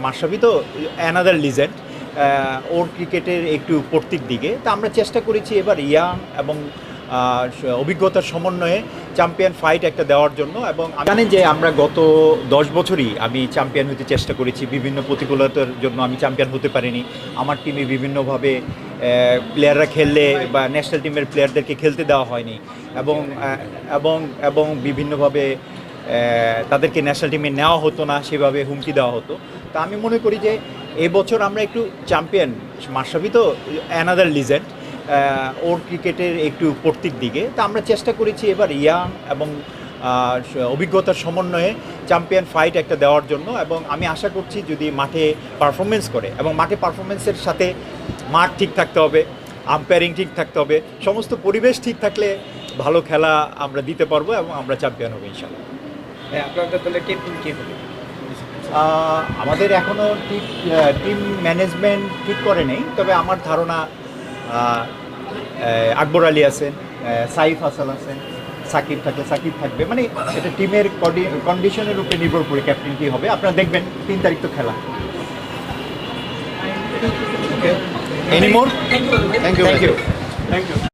মাশরাফি তো another legend, ওর ক্রিকেটের একটু পড়তির দিকে। তা আমরা চেষ্টা করেছি এবার ইয়াং এবং অভিজ্ঞতার সমন্বয়ে চ্যাম্পিয়ন ফাইট একটা দেওয়ার জন্য। এবং জানেন যে আমরা গত 10 বছরই আমি চ্যাম্পিয়ন হতে চেষ্টা করেছি, বিভিন্ন প্রতিকূলতার জন্য আমি চ্যাম্পিয়ন হতে পারিনি। আমার টিমে বিভিন্নভাবে প্লেয়াররা খেললে বা ন্যাশনাল টিমের প্লেয়ারদেরকে খেলতে দেওয়া হয়নি এবং এবং এবং বিভিন্নভাবে তাদেরকে ন্যাশনাল টিমে নেওয়া হতো না, সেভাবে হুমকি দেওয়া হতো। তা আমি মনে করি যে এবছর আমরা একটু চ্যাম্পিয়ন, মাশরাফি তো অ্যানাদার লিজেন্ড, ওর ক্রিকেটের একটু পড়তির দিকে। তা আমরা চেষ্টা করেছি এবার ইয়াং এবং অভিজ্ঞতার সমন্বয়ে চ্যাম্পিয়ন ফাইট একটা দেওয়ার জন্য। এবং আমি আশা করছি যদি মাঠে পারফরমেন্স করে, এবং মাঠে পারফরমেন্সের সাথে মাঠ ঠিক থাকতে হবে, আম্পায়ারিং ঠিক থাকতে হবে, সমস্ত পরিবেশ ঠিক থাকলে ভালো খেলা আমরা দিতে পারবো এবং আমরা চ্যাম্পিয়ন হবো ইনশাল্লাহ। আপনাদের দলের টিম কে হবে? আমাদের এখনও টিম ম্যানেজমেন্ট ঠিক করে নেই, তবে আমার ধারণা আকবর আলী আছেন, সাইফ হাসান আছেন, সাকিব থাকলে সাকিব থাকবে। মানে এটা টিমের কন্ডিশনের উপরে নির্ভর করে ক্যাপ্টেন কী হবে। আপনারা দেখবেন 3 তারিখ তো খেলা। Anymore? Thank you. Thank you.